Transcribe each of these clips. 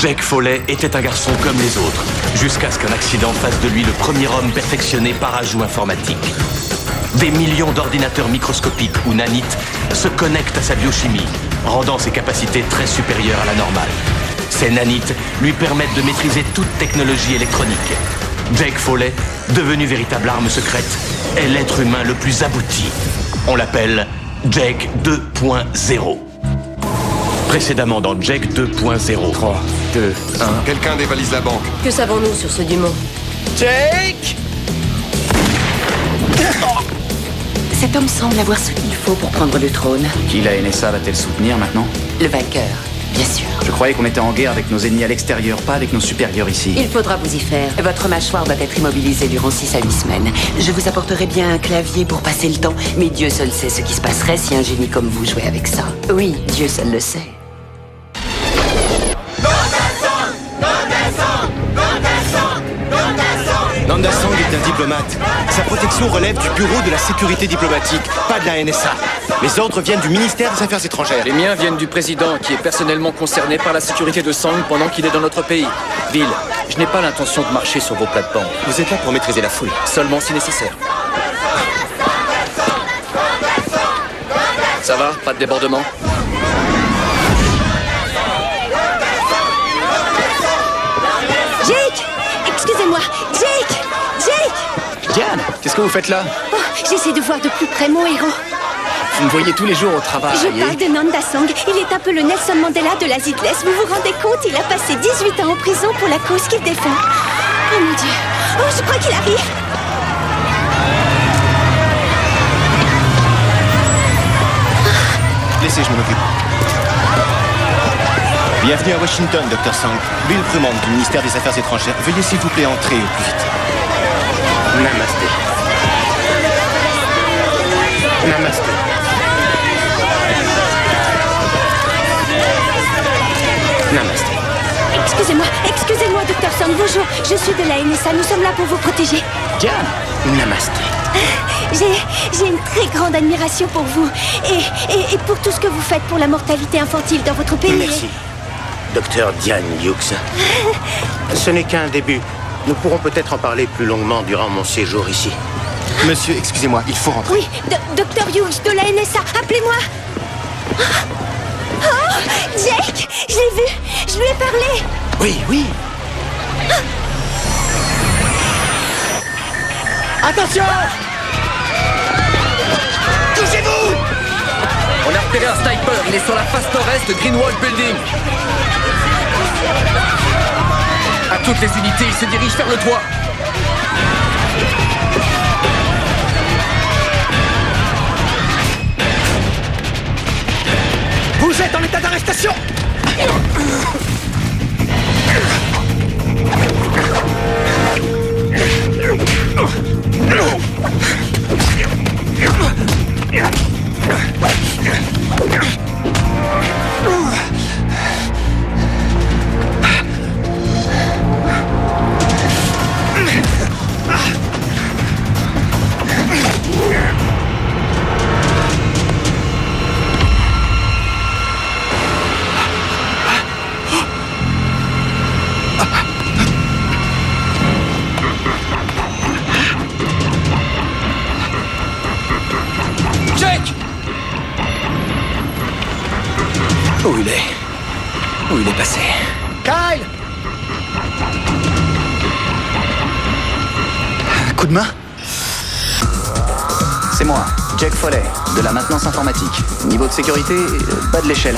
Jake Foley était un garçon comme les autres, jusqu'à ce qu'un accident fasse de lui le premier homme perfectionné par ajout informatique. Des millions d'ordinateurs microscopiques ou nanites se connectent à sa biochimie, rendant ses capacités très supérieures à la normale. Ces nanites lui permettent de maîtriser toute technologie électronique. Jake Foley, devenu véritable arme secrète, est l'être humain le plus abouti. On l'appelle Jake 2.0. Précédemment dans Jake 2.0. 3, 2, 1... Quelqu'un dévalise la banque. Que savons-nous sur ce Dumont? Jake! Cet homme semble avoir ce qu'il faut pour prendre le trône. Qui la NSA va-t-elle soutenir maintenant? Le vainqueur, bien sûr. Je croyais qu'on était en guerre avec nos ennemis à l'extérieur, pas avec nos supérieurs ici. Il faudra vous y faire. Votre mâchoire doit être immobilisée durant 6 à 8 semaines. Je vous apporterai bien un clavier pour passer le temps, mais Dieu seul sait ce qui se passerait si un génie comme vous jouait avec ça. Oui, Dieu seul le sait. Nanda Sang est un diplomate. Sa protection relève du bureau de la sécurité diplomatique, pas de la NSA. Les ordres viennent du ministère des Affaires étrangères. Les miens viennent du président, qui est personnellement concerné par la sécurité de Sang pendant qu'il est dans notre pays. Bill, je n'ai pas l'intention de marcher sur vos plates-bandes. Vous êtes là pour maîtriser la foule. Seulement si nécessaire. Ça va? Pas de débordement? Jake! Excusez-moi, Jake! Jake! Diane, qu'est-ce que vous faites là? Oh, j'essaie de voir de plus près mon héros. Vous me voyez tous les jours au travail. Je parle de Nanda Sang. Il est un peu le Nelson Mandela de la Zidless. Vous vous rendez compte? Il a passé 18 ans en prison pour la cause qu'il défend. Oh mon Dieu! Oh, je crois qu'il arrive! Laissez, je m'en occupe. Bienvenue à Washington, Dr. Sang. Bill Fremont du ministère des Affaires étrangères. Veuillez s'il vous plaît entrer au plus vite. Namasté. Namasté. Namasté. Excusez-moi, Dr. Sang. Bonjour, je suis de la NSA. Nous sommes là pour vous protéger. Diane. Namasté. J'ai une très grande admiration pour vous et pour tout ce que vous faites pour la mortalité infantile dans votre pays. Merci. Docteur Diane Hughes. Ce n'est qu'un début. Nous pourrons peut-être en parler plus longuement durant mon séjour ici. Monsieur, excusez-moi, il faut rentrer. Oui, Dr. Hughes de la NSA, appelez-moi. Oh, Jake, je l'ai vu, je lui ai parlé. Oui. Attention! Touchez-vous! On a repéré un sniper, il est sur la face nord-est de Greenwald Building. À toutes les unités, il se dirige vers le toit. Vous êtes en état d'arrestation! Où il est passé? Kyle! Un coup de main? C'est moi, Jake Foley, de la maintenance informatique. Niveau de sécurité, bas de l'échelle.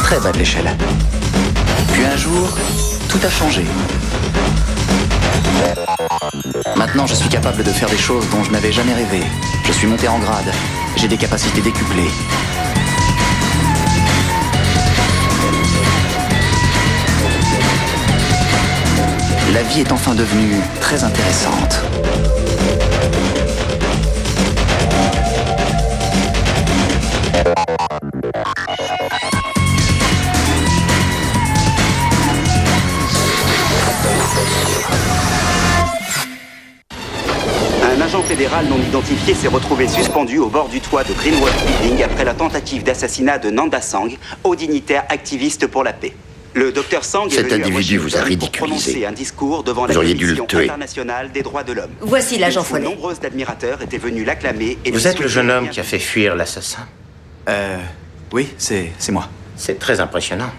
Très bas de l'échelle. Puis un jour, tout a changé. Maintenant, je suis capable de faire des choses dont je n'avais jamais rêvé. Je suis monté en grade. J'ai des capacités décuplées. La vie est enfin devenue très intéressante. Un agent fédéral non identifié s'est retrouvé suspendu au bord du toit de Greenwald Building après la tentative d'assassinat de Nanda Sang, haut dignitaire activiste pour la paix. Le docteur Sang est Cet venu à individu vous a Washington ridiculisé. pour prononcer un discours devant la Vous auriez dû le Commission tuer. internationale des droits de l'homme. Voici l'agent Une foule Follet. nombreuse d'admirateurs étaient venus l'acclamer et lui Vous êtes le souhaiter jeune homme bien- qui a fait fuir l'assassin? Oui, c'est moi. C'est très impressionnant.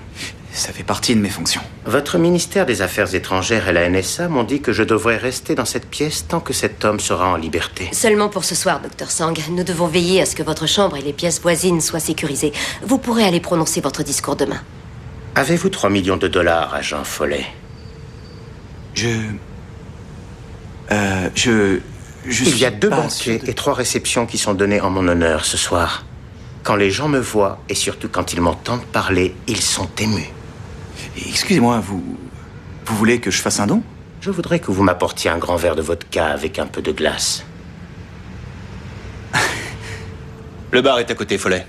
Ça fait partie de mes fonctions. Votre ministère des Affaires étrangères et la NSA m'ont dit que je devrais rester dans cette pièce tant que cet homme sera en liberté. Seulement pour ce soir, Dr. Sang. Nous devons veiller à ce que votre chambre et les pièces voisines soient sécurisées. Vous pourrez aller prononcer votre discours demain. Avez-vous 3 millions de dollars, agent Follet? Je Il y a suis 2 pas banquets sûr de- et 3 réceptions qui sont donnés en mon honneur ce soir. Quand les gens me voient, et surtout quand ils m'entendent parler, ils sont émus. Excusez-moi, vous voulez que je fasse un don? Je voudrais que vous m'apportiez un grand verre de vodka avec un peu de glace. Le bar est à côté, Follet.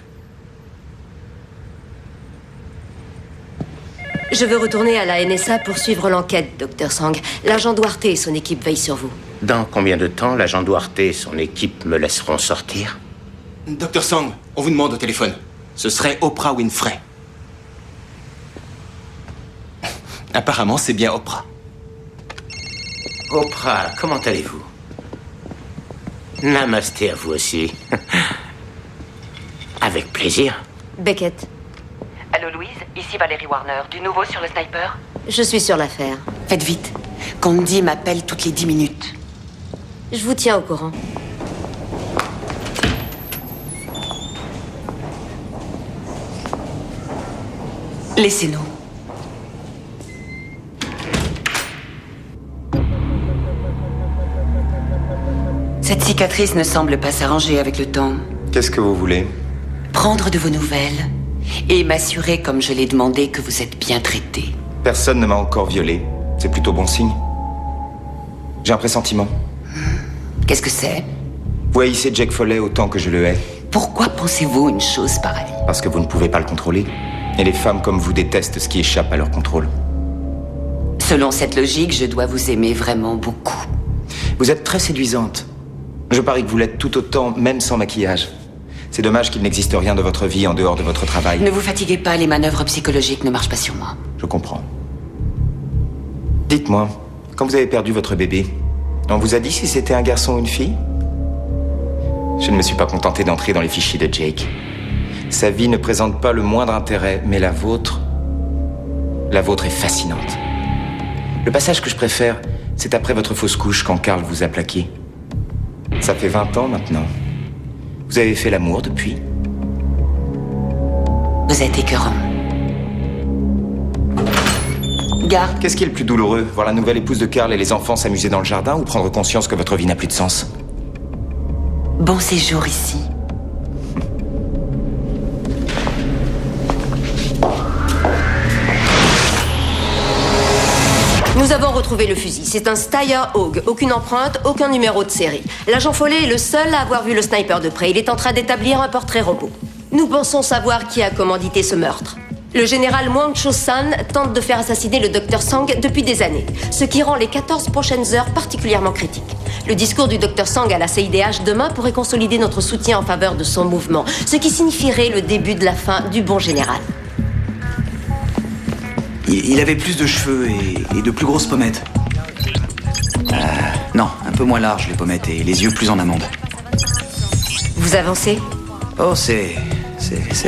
Je veux retourner à la NSA pour suivre l'enquête, Dr. Sang. L'agent Duarte et son équipe veillent sur vous. Dans combien de temps l'agent Duarte et son équipe me laisseront sortir? Docteur Sang, on vous demande au téléphone. Ce serait Oprah Winfrey. Apparemment, c'est bien Oprah. Oprah, comment allez-vous? Namasté à vous aussi. Avec plaisir. Beckett, Allô Louise, ici Valérie Warner. Du nouveau sur le sniper? je suis sur l'affaire. Faites vite. Candy m'appelle toutes les 10 minutes. Je vous tiens au courant. Laissez-nous. Cette cicatrice ne semble pas s'arranger avec le temps. Qu'est-ce que vous voulez? Prendre de vos nouvelles et m'assurer, comme je l'ai demandé, que vous êtes bien traité. Personne ne m'a encore violé. C'est plutôt bon signe. J'ai un pressentiment. Qu'est-ce que c'est? Vous haïssez Jack Follet autant que je le hais, Pourquoi pensez-vous une chose pareille? parce que vous ne pouvez pas le contrôler. Et les femmes comme vous détestent ce qui échappe à leur contrôle. Selon cette logique, je dois vous aimer vraiment beaucoup. Vous êtes très séduisante. Je parie que vous l'êtes tout autant, même sans maquillage. C'est dommage qu'il n'existe rien de votre vie en dehors de votre travail. Ne vous fatiguez pas, les manœuvres psychologiques ne marchent pas sur moi. Je comprends. Dites-moi, quand vous avez perdu votre bébé, on vous a dit si c'était un garçon ou une fille? Je ne me suis pas contenté d'entrer dans les fichiers de Jake. Sa vie ne présente pas le moindre intérêt, mais la vôtre est fascinante. Le passage que je préfère, c'est après votre fausse couche quand Carl vous a plaqué. Ça fait 20 ans maintenant. Vous avez fait l'amour depuis? Vous êtes écœurant. Garde. Qu'est-ce qui est le plus douloureux? Voir la nouvelle épouse de Carl et les enfants s'amuser dans le jardin ou prendre conscience que votre vie n'a plus de sens? Bon séjour ici. Nous avons retrouvé le fusil. C'est un Steyr Hawk. Aucune empreinte, aucun numéro de série. L'agent Follet est le seul à avoir vu le sniper de près. Il est en train d'établir un portrait robot. Nous pensons savoir qui a commandité ce meurtre. Le général Wang Cho-san tente de faire assassiner le Dr Sang depuis des années, ce qui rend les 14 prochaines heures particulièrement critiques. Le discours du Dr Sang à la CIDH demain pourrait consolider notre soutien en faveur de son mouvement, ce qui signifierait le début de la fin du bon général. Il avait plus de cheveux et de plus grosses pommettes. Non, un peu moins large les pommettes et les yeux plus en amande. Vous avancez? Oh, c'est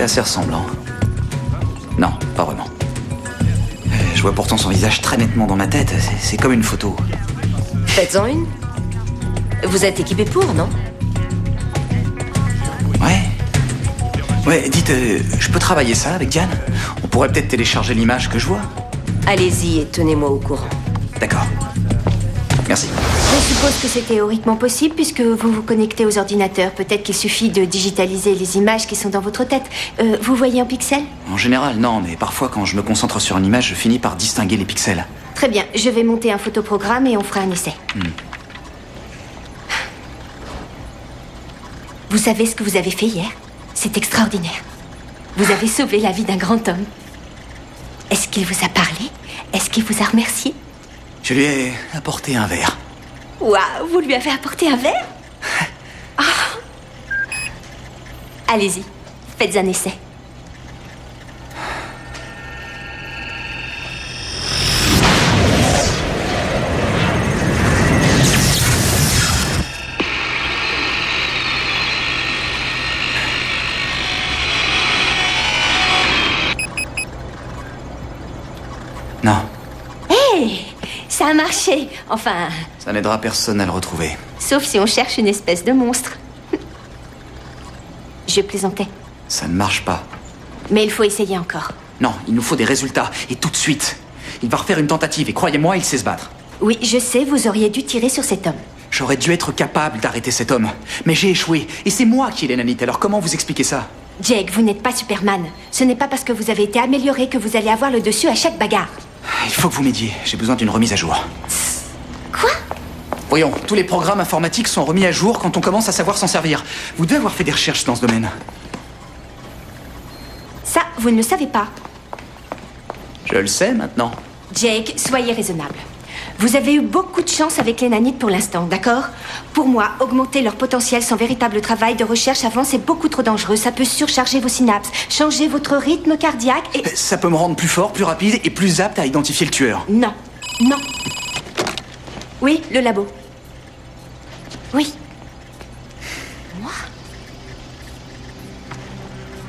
assez ressemblant. Non, pas vraiment. Je vois pourtant son visage très nettement dans ma tête. C'est comme une photo. Faites-en une. Vous êtes équipé pour, non? Ouais, dites, je peux travailler ça avec Diane? On pourrait peut-être télécharger l'image que je vois. Allez-y et tenez-moi au courant. D'accord. Merci. Je suppose que c'est théoriquement possible puisque vous vous connectez aux ordinateurs. Peut-être qu'il suffit de digitaliser les images qui sont dans votre tête. Vous voyez en pixels? En général, non, mais parfois quand je me concentre sur une image, je finis par distinguer les pixels. Très bien, je vais monter un photoprogramme et on fera un essai. Vous savez ce que vous avez fait hier? C'est extraordinaire. Vous avez sauvé la vie d'un grand homme. Est-ce qu'il vous a parlé? Est-ce qu'il vous a remercié? Je lui ai apporté un verre. Waouh, vous lui avez apporté un verre? Ah. Allez-y, faites un essai. Non. Hé, ça a marché. Enfin, Ça n'aidera personne à le retrouver. sauf si on cherche une espèce de monstre. Je plaisantais. Ça ne marche pas. Mais il faut essayer encore. Non, il nous faut des résultats, et tout de suite. Il va refaire une tentative, et croyez-moi, il sait se battre. Oui, je sais, vous auriez dû tirer sur cet homme. J'aurais dû être capable d'arrêter cet homme. Mais j'ai échoué, et c'est moi qui ai les nanites, alors comment vous expliquez ça? Jake, vous n'êtes pas Superman. Ce n'est pas parce que vous avez été amélioré que vous allez avoir le dessus à chaque bagarre. Il faut que vous m'aidiez, j'ai besoin d'une remise à jour. Quoi? Voyons, tous les programmes informatiques sont remis à jour quand on commence à savoir s'en servir. Vous devez avoir fait des recherches dans ce domaine. Ça, vous ne le savez pas. Je le sais maintenant. Jake, soyez raisonnable. Vous avez eu beaucoup de chance avec les nanites pour l'instant, d'accord? Pour moi, augmenter leur potentiel sans véritable travail de recherche avant, c'est beaucoup trop dangereux. Ça peut surcharger vos synapses, changer votre rythme cardiaque et... Ça peut me rendre plus fort, plus rapide et plus apte à identifier le tueur. Non. Non. Oui, le labo. Oui. Moi?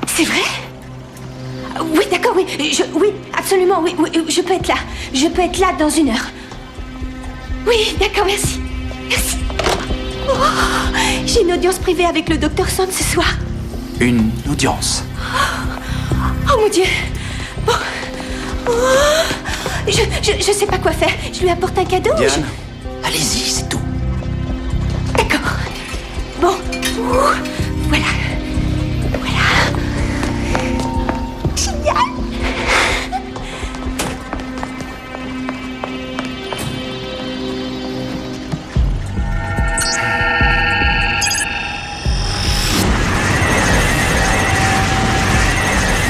C'est vrai? Oui, d'accord, oui. Oui, absolument, oui, oui. Je peux être là. Je peux être là dans 1 heure. Oui, d'accord, merci. Merci. Oh, j'ai une audience privée avec le Dr. Sand ce soir. Une audience. Oh mon Dieu. Bon. Oh. Je sais pas quoi faire. Je lui apporte un cadeau. Diane, allez-y, c'est tout. D'accord. Bon. Ouh. Voilà. Voilà. Génial.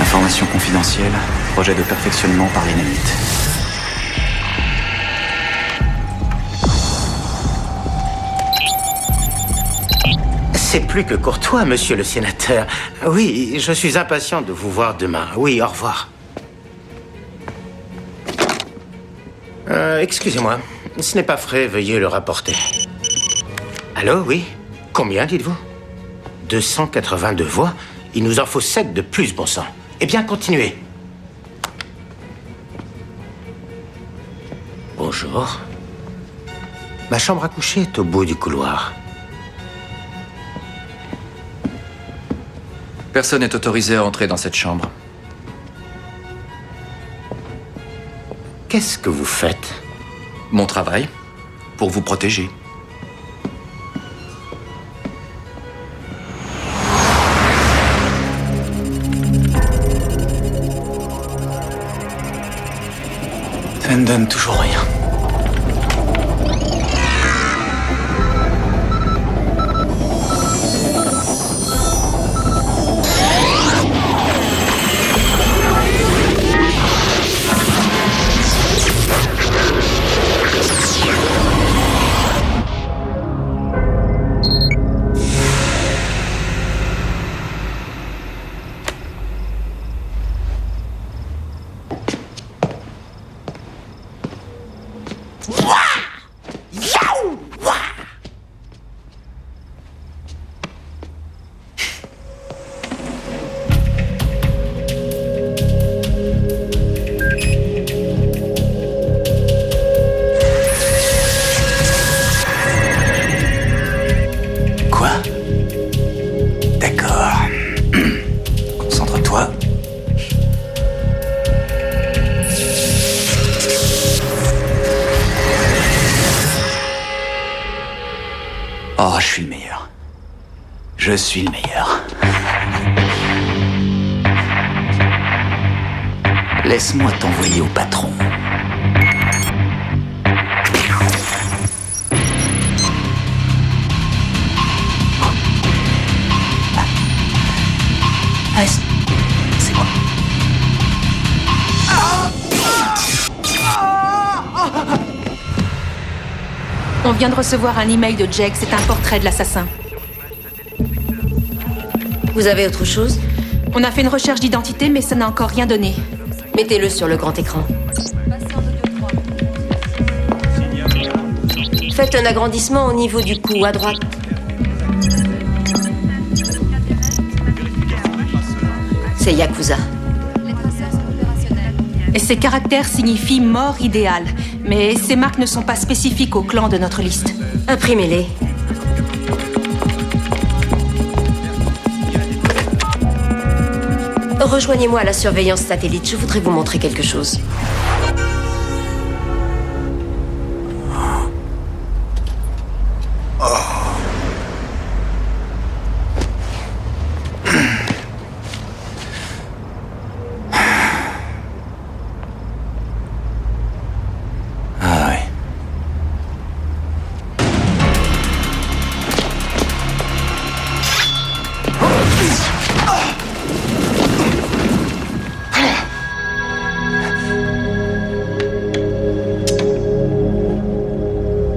Information confidentielle, projet de perfectionnement par les nanites. C'est plus que courtois, monsieur le sénateur. Oui, je suis impatient de vous voir demain. Oui, au revoir. Excusez-moi, ce n'est pas frais, veuillez le rapporter. Allô, oui? Combien, dites-vous? 282 voix? Il nous en faut 7 de plus, bon sang. Eh bien, continuez. Bonjour. Ma chambre à coucher est au bout du couloir. Personne n'est autorisé à entrer dans cette chambre. Qu'est-ce que vous faites? Mon travail, pour vous protéger. Ça ne donne toujours rien. Oh, je suis le meilleur. Je suis le meilleur. Laisse-moi t'envoyer au patron. Ah, c'est moi. On vient de recevoir un email de Jake, c'est un portrait de l'assassin. Vous avez autre chose? On a fait une recherche d'identité, mais ça n'a encore rien donné. Mettez-le sur le grand écran. Faites un agrandissement au niveau du cou, à droite. C'est Yakuza. Ces caractères signifient mort idéale, mais ces marques ne sont pas spécifiques au clan de notre liste. Imprimez-les. Rejoignez-moi à la surveillance satellite, je voudrais vous montrer quelque chose.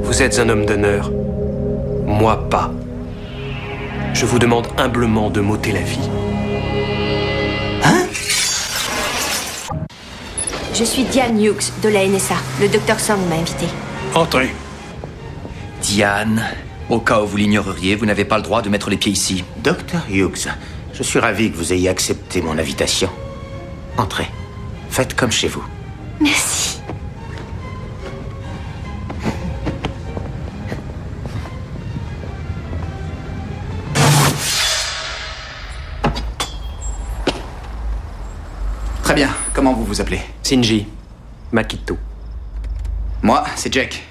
Vous êtes un homme d'honneur. Moi, pas. Je vous demande humblement de m'ôter la vie. Hein? Je suis Diane Hughes, de la NSA. Le Dr. Song m'a invité. Entrez. Diane, au cas où vous l'ignoreriez, vous n'avez pas le droit de mettre les pieds ici. Dr. Hughes, je suis ravi que vous ayez accepté mon invitation. Entrez. Faites comme chez vous. Merci. Très bien. Comment vous vous appelez? Shinji Makito. Moi, c'est Jake.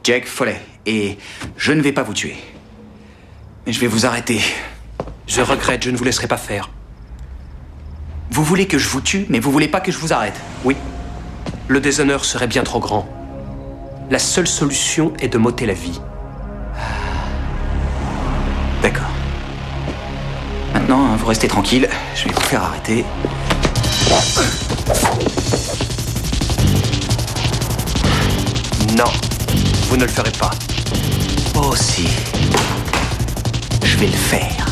Jake Foley. Et je ne vais pas vous tuer. Mais je vais vous arrêter. Je regrette, je ne vous laisserai pas faire. Vous voulez que je vous tue, mais vous voulez pas que je vous arrête? Oui. Le déshonneur serait bien trop grand. La seule solution est de m'ôter la vie. D'accord. Maintenant, vous restez tranquille. Je vais vous faire arrêter. Non, vous ne le ferez pas. Oh si. Je vais le faire.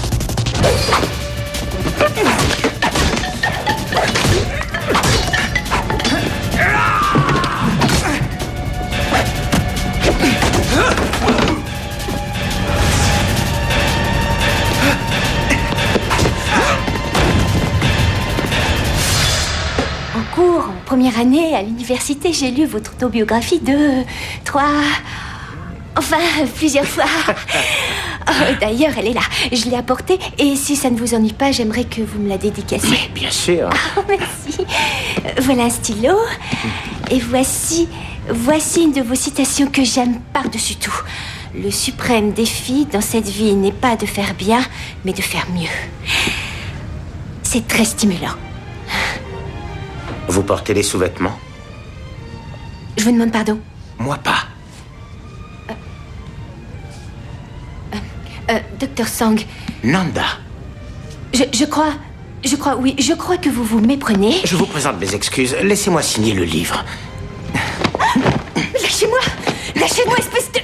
En cours, en première année, à l'université, j'ai lu votre autobiographie 2, 3... Enfin, plusieurs fois. Oh, d'ailleurs, elle est là. Je l'ai apportée. Et si ça ne vous ennuie pas, j'aimerais que vous me la dédicassiez. Mais bien sûr. Oh, merci. Voilà un stylo. Et voici une de vos citations que j'aime par-dessus tout. Le suprême défi dans cette vie n'est pas de faire bien, mais de faire mieux. C'est très stimulant. Vous portez des sous-vêtements? Je vous demande pardon. Moi pas. Dr. Song. Nanda. Je crois que vous vous méprenez. Je vous présente mes excuses. Laissez-moi signer le livre. Lâchez-moi, espèce de...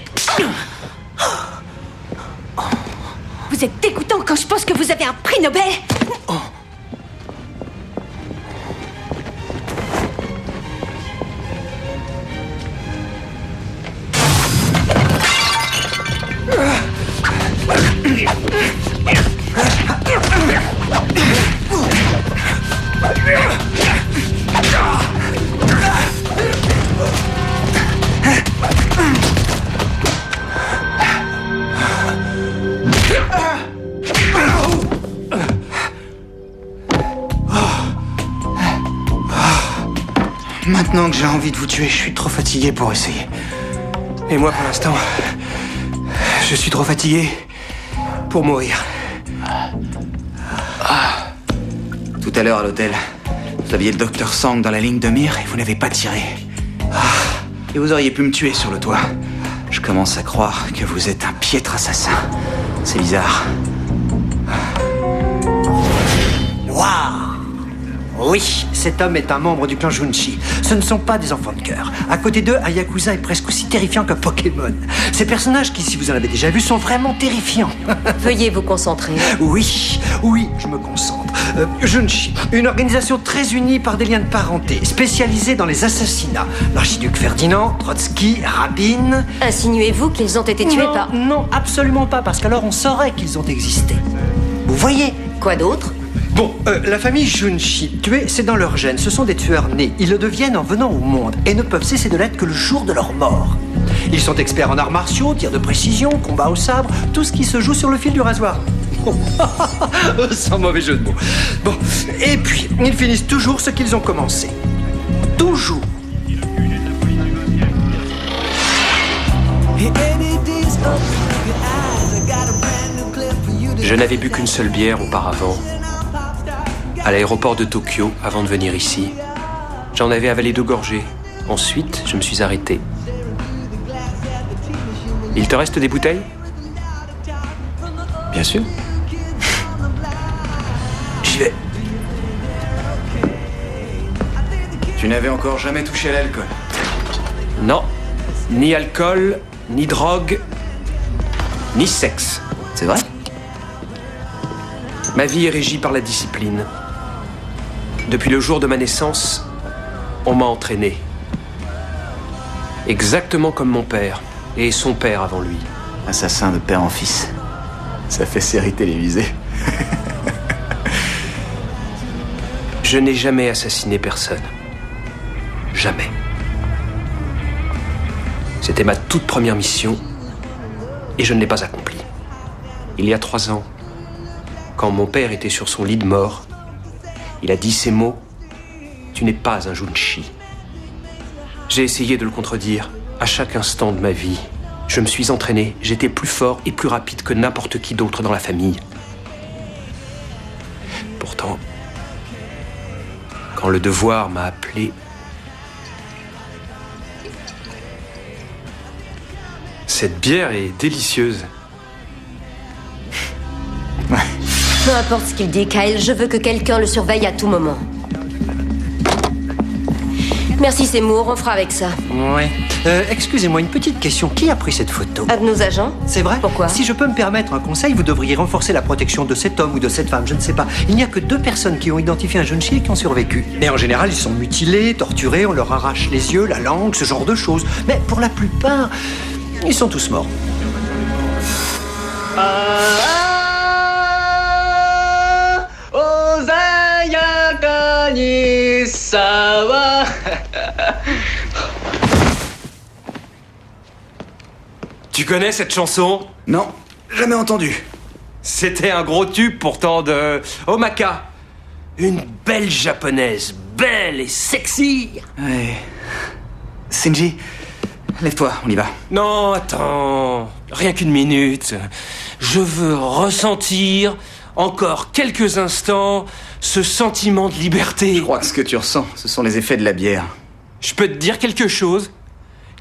Vous êtes dégoûtant quand je pense que vous avez un prix Nobel. Maintenant que j'ai envie de vous tuer, je suis trop fatigué pour essayer. Et moi, pour l'instant, je suis trop fatigué pour mourir. Tout à l'heure à l'hôtel, vous aviez le Dr. Song dans la ligne de mire et vous n'avez pas tiré. Et vous auriez pu me tuer sur le toit. Je commence à croire que vous êtes un piètre assassin. C'est bizarre. Waouh! Oui, cet homme est un membre du clan Junshi. Ce ne sont pas des enfants de cœur. À côté d'eux, un Yakuza est presque aussi terrifiant qu'un Pokémon. Ces personnages qui, si vous en avez déjà vu, sont vraiment terrifiants. Veuillez vous concentrer. Oui, je me concentre. Junshi, une organisation très unie par des liens de parenté, spécialisée dans les assassinats. L'archiduc Ferdinand, Trotsky, Rabin... Insinuez-vous qu'ils ont été tués par... Non, absolument pas, parce qu'alors on saurait qu'ils ont existé. Vous voyez? Quoi d'autre? Bon, la famille Junshi, tuer, c'est dans leur gène. Ce sont des tueurs nés. Ils le deviennent en venant au monde et ne peuvent cesser de l'être que le jour de leur mort. Ils sont experts en arts martiaux, tirs de précision, combat au sabre, tout ce qui se joue sur le fil du rasoir. Sans mauvais jeu de mots. Bon, et puis, ils finissent toujours ce qu'ils ont commencé. Toujours. Je n'avais bu qu'une seule bière auparavant, à l'aéroport de Tokyo, avant de venir ici. J'en avais avalé 2 gorgées. Ensuite, je me suis arrêté. Il te reste des bouteilles? Bien sûr. J'y vais. Tu n'avais encore jamais touché à l'alcool? Non. Ni alcool, ni drogue, ni sexe. C'est vrai? Ma vie est régie par la discipline. Depuis le jour de ma naissance, on m'a entraîné. Exactement comme mon père et son père avant lui. Assassin de père en fils. Ça fait série télévisée. Je n'ai jamais assassiné personne. Jamais. C'était ma toute première mission et je ne l'ai pas accomplie. Il y a 3 ans, quand mon père était sur son lit de mort, il a dit ces mots: « Tu n'es pas un Junshi ». J'ai essayé de le contredire à chaque instant de ma vie. Je me suis entraîné, j'étais plus fort et plus rapide que n'importe qui d'autre dans la famille. Pourtant, quand le devoir m'a appelé, cette bière est délicieuse. Peu importe ce qu'il dit, Kyle, je veux que quelqu'un le surveille à tout moment. Merci Seymour, on fera avec ça. Ouais. Excusez-moi, une petite question. Qui a pris cette photo? Un de nos agents. C'est vrai? Pourquoi? Si je peux me permettre un conseil, vous devriez renforcer la protection de cet homme ou de cette femme, je ne sais pas. Il n'y a que 2 personnes qui ont identifié un Junshi et qui ont survécu. Et en général, ils sont mutilés, torturés, on leur arrache les yeux, la langue, ce genre de choses. Mais pour la plupart, ils sont tous morts. Tu connais cette chanson? Non, jamais entendu. C'était un gros tube pourtant de Omaka. Une belle japonaise, belle et sexy. Ouais. Shinji, lève-toi, on y va. Non, attends. Rien qu'une minute. Je veux ressentir encore quelques instants ce sentiment de liberté. Je crois que ce que tu ressens, ce sont les effets de la bière. Je peux te dire quelque chose?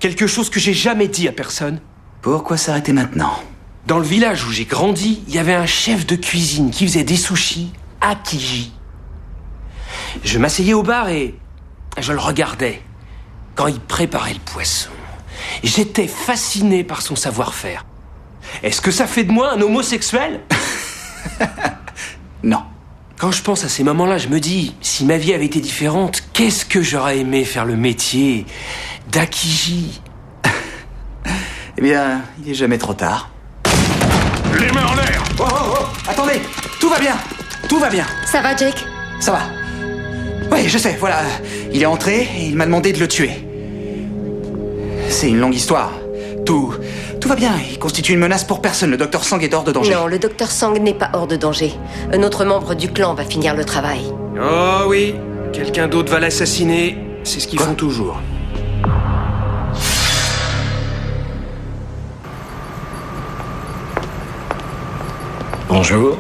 Quelque chose que j'ai jamais dit à personne. Pourquoi s'arrêter maintenant? Dans le village où j'ai grandi, il y avait un chef de cuisine qui faisait des sushis à Kiji. Je m'asseyais au bar et je le regardais quand il préparait le poisson. J'étais fasciné par son savoir-faire. Est-ce que ça fait de moi un homosexuel? Non. Quand je pense à ces moments-là, je me dis, si ma vie avait été différente, qu'est-ce que j'aurais aimé faire le métier d'Akiji? Eh bien, il est jamais trop tard. Les mains en l'air! Oh, oh, oh! Attendez! Tout va bien! Tout va bien! Ça va, Jake? Ça va. Oui, je sais, voilà. Il est entré et il m'a demandé de le tuer. C'est une longue histoire. Tout va bien. Il constitue une menace pour personne. Le Dr Sang est hors de danger. Non, le Dr Sang n'est pas hors de danger. Un autre membre du clan va finir le travail. Oh oui, quelqu'un d'autre va l'assassiner. C'est ce qu'ils font toujours. Bonjour.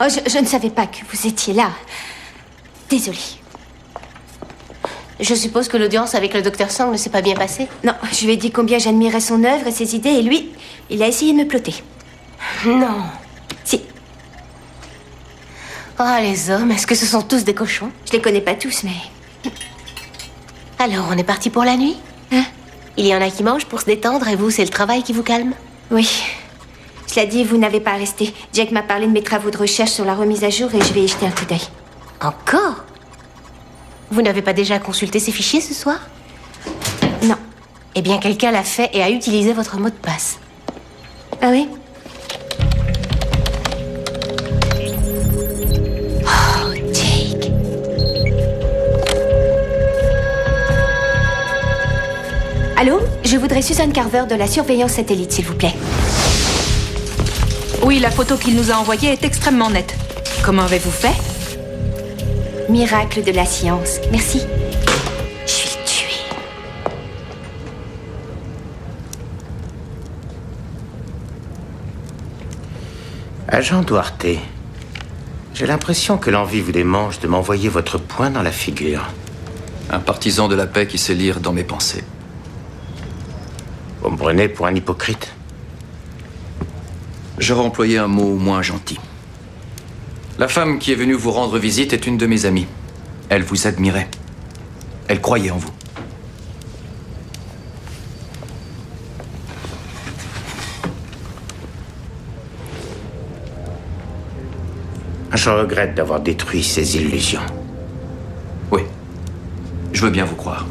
Oh, je ne savais pas que vous étiez là. Désolée. Je suppose que l'audience avec le Dr Sang ne s'est pas bien passée. Non, je lui ai dit combien j'admirais son œuvre et ses idées, et lui, il a essayé de me plotter. Non. Si. Oh, les hommes, est-ce que ce sont tous des cochons? Je les connais pas tous, mais... Alors, on est parti pour la nuit? Hein? Il y en a qui mangent pour se détendre, et vous, c'est le travail qui vous calme? Oui. Cela dit, vous n'avez pas à rester. Jack m'a parlé de mes travaux de recherche sur la remise à jour, et je vais y jeter un coup d'œil. Encore? Vous n'avez pas déjà consulté ces fichiers ce soir? Non. Eh bien, quelqu'un l'a fait et a utilisé votre mot de passe. Ah oui? Oh, Jake. Allô? Je voudrais Suzanne Carver de la surveillance satellite, s'il vous plaît. Oui, la photo qu'il nous a envoyée est extrêmement nette. Comment avez-vous fait? Miracle de la science. Merci. Je suis tuée. Agent Duarte, j'ai l'impression que l'envie vous démange de m'envoyer votre poing dans la figure. Un partisan de la paix qui sait lire dans mes pensées. Vous me prenez pour un hypocrite? J'aurais employé un mot moins gentil. La femme qui est venue vous rendre visite est une de mes amies. Elle vous admirait. Elle croyait en vous. Je regrette d'avoir détruit ses illusions. Oui. Je veux bien vous croire.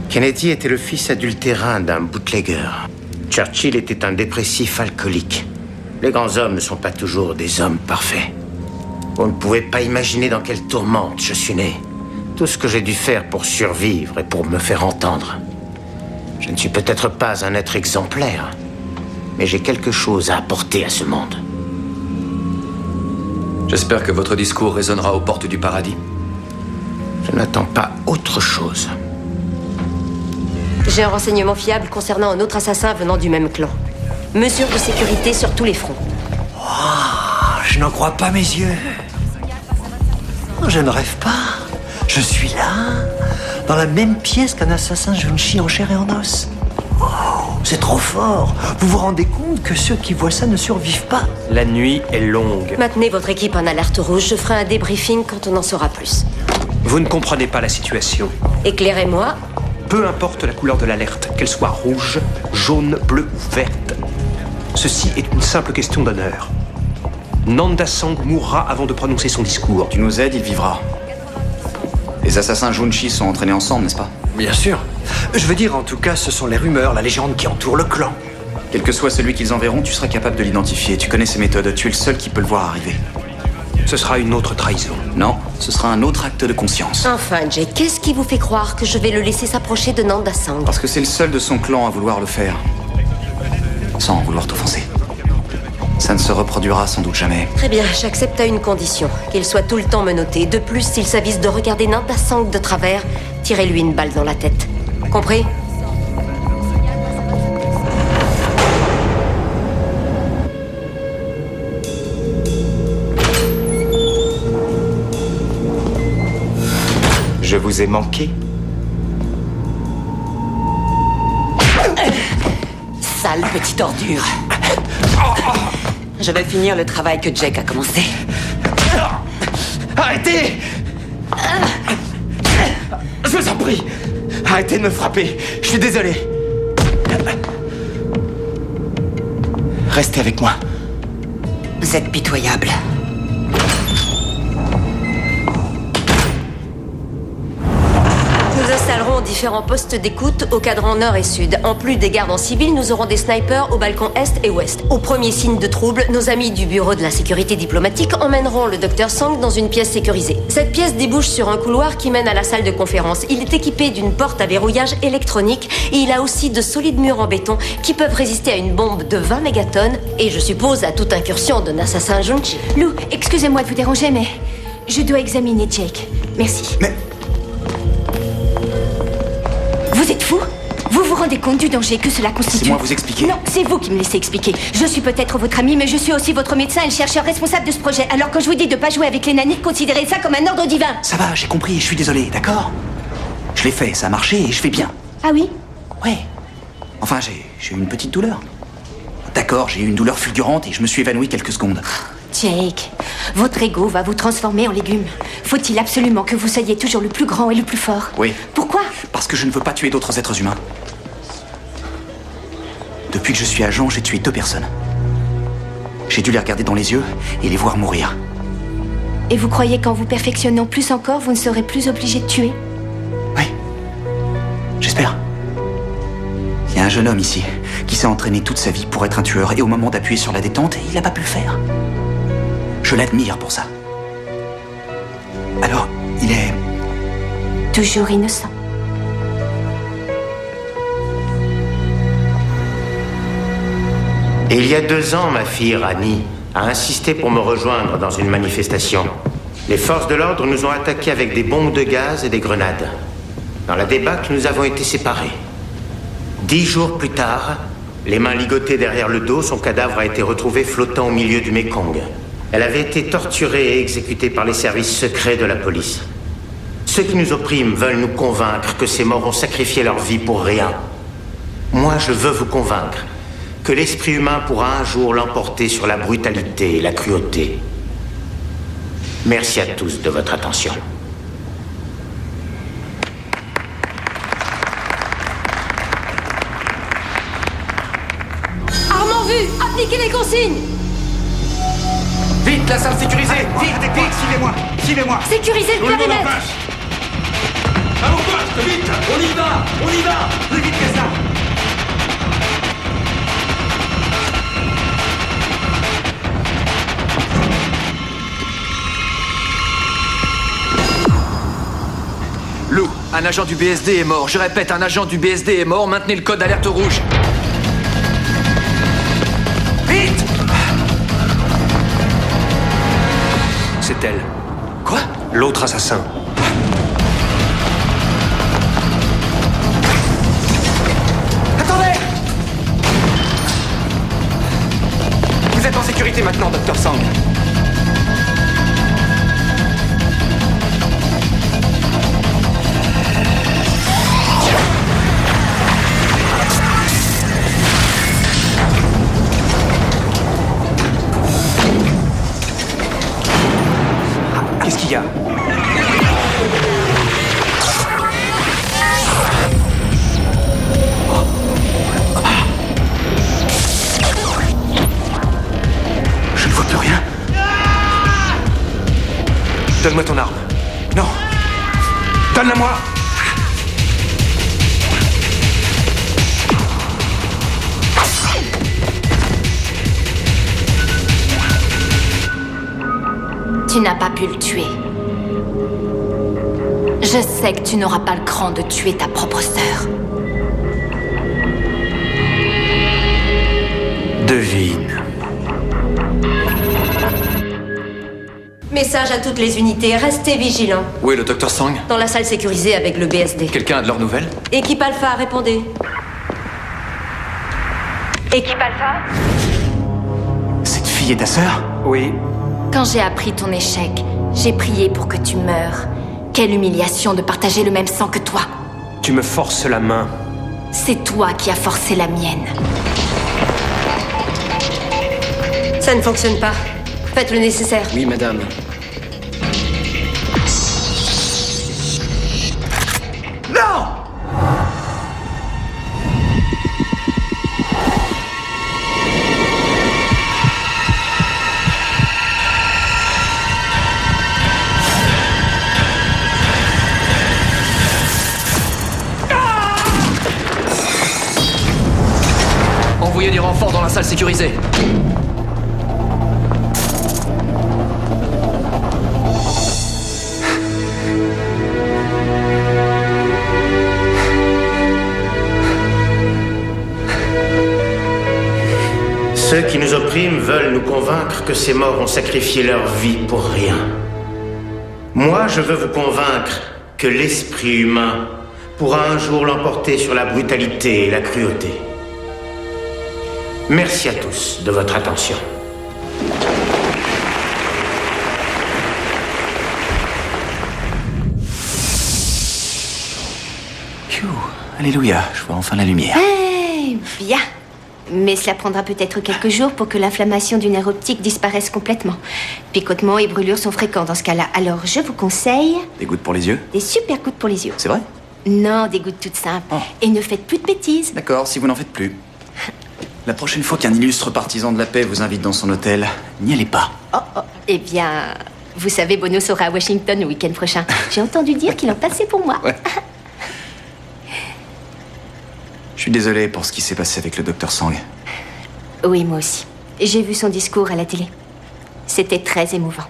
Kennedy était le fils adultérin d'un bootlegger. Churchill était un dépressif alcoolique. Les grands hommes ne sont pas toujours des hommes parfaits. Vous ne pouvez pas imaginer dans quelle tourmente je suis né. Tout ce que j'ai dû faire pour survivre et pour me faire entendre. Je ne suis peut-être pas un être exemplaire, mais j'ai quelque chose à apporter à ce monde. J'espère que votre discours résonnera aux portes du paradis. Je n'attends pas autre chose. J'ai un renseignement fiable concernant un autre assassin venant du même clan. Mesures de sécurité sur tous les fronts. Oh, je n'en crois pas mes yeux. Je ne rêve pas. Je suis là, dans la même pièce qu'un assassin Junshi en chair et en os. Oh, c'est trop fort. Vous vous rendez compte que ceux qui voient ça ne survivent pas? La nuit est longue. Maintenez votre équipe en alerte rouge. Je ferai un débriefing quand on en saura plus. Vous ne comprenez pas la situation. Éclairez-moi. Peu importe la couleur de l'alerte, qu'elle soit rouge, jaune, bleue ou verte. Ceci est une simple question d'honneur. Nanda Sang mourra avant de prononcer son discours. Tu nous aides, il vivra. Les assassins Junshi sont entraînés ensemble, n'est-ce pas? Bien sûr. Je veux dire, en tout cas, ce sont les rumeurs, la légende qui entoure le clan. Quel que soit celui qu'ils enverront, tu seras capable de l'identifier. Tu connais ses méthodes, tu es le seul qui peut le voir arriver. Ce sera une autre trahison. Non, ce sera un autre acte de conscience. Enfin, Jake, qu'est-ce qui vous fait croire que je vais le laisser s'approcher de Nanda Sang? Parce que c'est le seul de son clan à vouloir le faire. Sans vouloir t'offenser. Ça ne se reproduira sans doute jamais. Très bien, j'accepte à une condition. Qu'il soit tout le temps menotté. De plus, s'il s'avise de regarder Nanda Sang de travers, tirez-lui une balle dans la tête. Compris? Je vous ai manqué. Sale petite ordure. Je vais finir le travail que Jake a commencé. Arrêtez! Je vous en prie! Arrêtez de me frapper. Je suis désolé. Restez avec moi. Vous êtes pitoyable. Nous installerons différents postes d'écoute au cadran nord et sud. En plus des gardes en civil, nous aurons des snipers au balcon est et ouest. Au premier signe de trouble, nos amis du bureau de la sécurité diplomatique emmèneront le Dr Sang dans une pièce sécurisée. Cette pièce débouche sur un couloir qui mène à la salle de conférence. Il est équipé d'une porte à verrouillage électronique et il a aussi de solides murs en béton qui peuvent résister à une bombe de 20 mégatonnes et je suppose à toute incursion d'un assassin Junshi. Lou, excusez-moi de vous déranger, mais je dois examiner Jake. Merci. Mais... Vous êtes fou? Vous vous rendez compte du danger que cela constitue? Laissez-moi vous expliquer. Non, c'est vous qui me laissez expliquer. Je suis peut-être votre ami, mais je suis aussi votre médecin et le chercheur responsable de ce projet. Alors quand je vous dis de pas jouer avec les nanites, considérez ça comme un ordre divin. Ça va, j'ai compris, je suis désolé, d'accord? Je l'ai fait, ça a marché et je fais bien. Ah oui? Ouais. Enfin, j'ai eu une petite douleur. D'accord, j'ai eu une douleur fulgurante et je me suis évanoui quelques secondes. Jake, votre ego va vous transformer en légume. Faut-il absolument que vous soyez toujours le plus grand et le plus fort? Oui. Pourquoi? Parce que je ne veux pas tuer d'autres êtres humains. Depuis que je suis agent, j'ai tué 2 personnes. J'ai dû les regarder dans les yeux et les voir mourir. Et vous croyez qu'en vous perfectionnant plus encore, vous ne serez plus obligé de tuer? Oui. J'espère. Il y a un jeune homme ici qui s'est entraîné toute sa vie pour être un tueur et au moment d'appuyer sur la détente, il n'a pas pu le faire. Je l'admire pour ça. Alors, il est... toujours innocent. Et il y a 2 ans, ma fille Rani a insisté pour me rejoindre dans une manifestation. Les forces de l'ordre nous ont attaqués avec des bombes de gaz et des grenades. Dans la débâcle, nous avons été séparés. 10 jours plus tard, les mains ligotées derrière le dos, son cadavre a été retrouvé flottant au milieu du Mekong. Elle avait été torturée et exécutée par les services secrets de la police. Ceux qui nous oppriment veulent nous convaincre que ces morts ont sacrifié leur vie pour rien. Moi, je veux vous convaincre que l'esprit humain pourra un jour l'emporter sur la brutalité et la cruauté. Merci à tous de votre attention. Arme en vue! Appliquez les consignes! Vite, la salle sécurisée! Vite, vite, suivez-moi! Suivez-moi! Sécurisez le périmètre! À vos postes, vite! On y va! On y va! Plus vite que ça! Lou, un agent du BSD est mort. Je répète, un agent du BSD est mort. Maintenez le code alerte rouge. Vite! C'est elle. Quoi? L'autre assassin. Attendez! Vous êtes en sécurité maintenant, Dr. Sang. Qu'est-ce qu'il y a? Je ne vois plus rien. Donne-moi ton arme. Non. Donne-la-moi. Tu n'as pas pu le tuer. Je sais que tu n'auras pas le cran de tuer ta propre sœur. Devine. Message à toutes les unités, restez vigilants. Où est le Dr. Sang? Dans la salle sécurisée avec le BSD. Quelqu'un a de leurs nouvelles? Équipe Alpha, répondez. Équipe Alpha? Cette fille est ta sœur? Oui. Quand j'ai appris ton échec, j'ai prié pour que tu meures. Quelle humiliation de partager le même sang que toi. Tu me forces la main. C'est toi qui as forcé la mienne. Ça ne fonctionne pas. Faites le nécessaire. Oui, madame. Non! Envoyez des renforts dans la salle sécurisée. Ceux qui nous oppriment veulent nous convaincre que ces morts ont sacrifié leur vie pour rien. Moi, je veux vous convaincre que l'esprit humain pourra un jour l'emporter sur la brutalité et la cruauté. Merci à tous de votre attention. Alléluia, je vois enfin la lumière. Bien. Mais cela prendra peut-être quelques jours pour que l'inflammation du nerf optique disparaisse complètement. Picotements et brûlures sont fréquents dans ce cas-là. Alors, je vous conseille... Des gouttes pour les yeux? Des super gouttes pour les yeux. C'est vrai? Non, des gouttes toutes simples. Et ne faites plus de bêtises. D'accord, si vous n'en faites plus. La prochaine fois qu'un illustre partisan de la paix vous invite dans son hôtel, n'y allez pas. Eh bien, vous savez, Bono sera à Washington le week-end prochain. J'ai entendu dire qu'il en passait pour moi. Ouais. Je suis désolé pour ce qui s'est passé avec le docteur Sang. Oui, moi aussi. J'ai vu son discours à la télé. C'était très émouvant.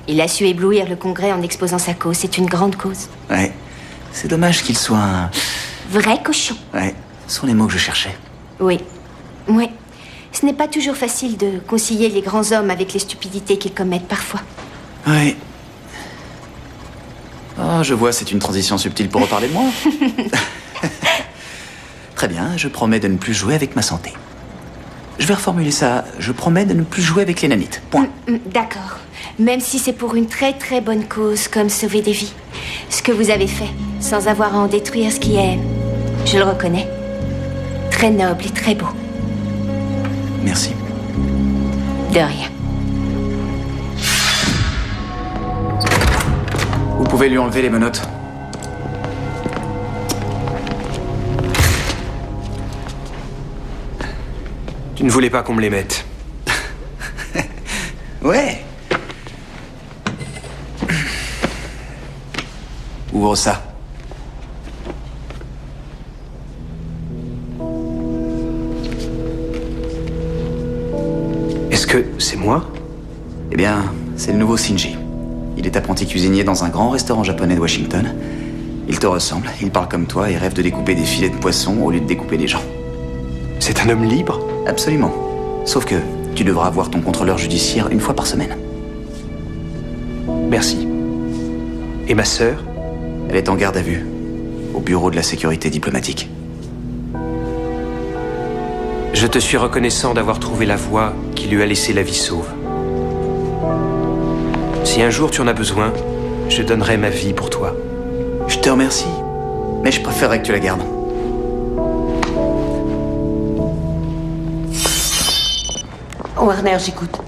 Il a su éblouir le Congrès en exposant sa cause. C'est une grande cause. Ouais. C'est dommage qu'il soit un... Vrai cochon. Ouais, ce sont les mots que je cherchais. Oui. Oui. Ce n'est pas toujours facile de concilier les grands hommes avec les stupidités qu'ils commettent parfois. Ouais. Oh, je vois, c'est une transition subtile pour reparler de moi. Très bien, je promets de ne plus jouer avec ma santé. Je vais reformuler ça. Je promets de ne plus jouer avec les nanites. Point. D'accord. Même si c'est pour une très très bonne cause, comme sauver des vies. Ce que vous avez fait, sans avoir à en détruire ce qui est, je le reconnais, très noble et très beau. Merci. De rien. Vous pouvez lui enlever les menottes. Tu ne voulais pas qu'on me les mette. Ouais. Ouvre ça. Est-ce que c'est moi? Eh bien, c'est le nouveau Shinji. Il est apprenti cuisinier dans un grand restaurant japonais de Washington. Il te ressemble, il parle comme toi et rêve de découper des filets de poisson au lieu de découper des gens. C'est un homme libre? Absolument. Sauf que tu devras voir ton contrôleur judiciaire une fois par semaine. Merci. Et ma sœur? Elle est en garde à vue, au bureau de la sécurité diplomatique. Je te suis reconnaissant d'avoir trouvé la voie qui lui a laissé la vie sauve. Si un jour tu en as besoin, je donnerai ma vie pour toi. Je te remercie, mais je préférerais que tu la gardes. Warner, j'écoute.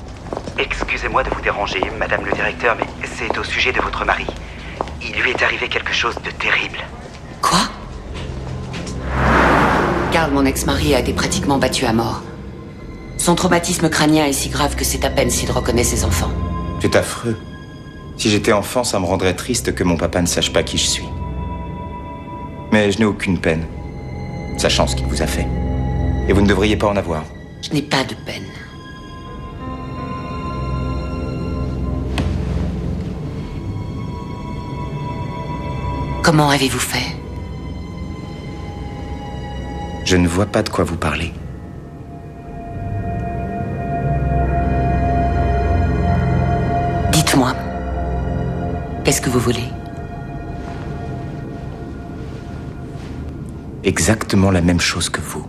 Excusez-moi de vous déranger, madame le directeur, mais c'est au sujet de votre mari. Il lui est arrivé quelque chose de terrible. Quoi? Carl, mon ex-mari, a été pratiquement battu à mort. Son traumatisme crânien est si grave que c'est à peine s'il reconnaît ses enfants. C'est affreux. Si j'étais enfant, ça me rendrait triste que mon papa ne sache pas qui je suis. Mais je n'ai aucune peine, sachant ce qu'il vous a fait. Et vous ne devriez pas en avoir. Je n'ai pas de peine. Comment avez-vous fait? Je ne vois pas de quoi vous parlez. Dites-moi. Qu'est-ce que vous voulez? Exactement la même chose que vous.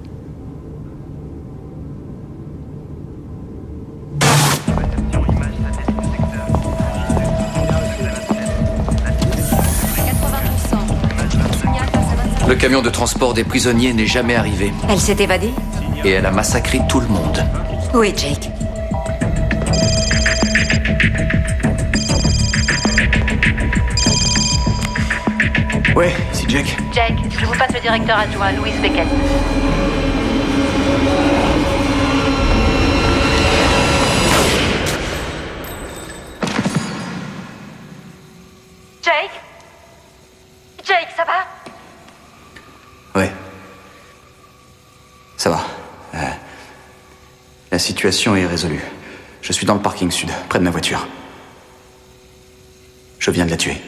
Le camion de transport des prisonniers n'est jamais arrivé. Elle s'est évadée? Et elle a massacré tout le monde. Où est Jake? Ouais, c'est Jake. Jake, je vous passe le directeur adjoint, Louis Beckett. Jake? Jake, ça va? Ouais. Ça va. La situation est résolue. Je suis dans le parking sud, près de ma voiture. Je viens de la tuer.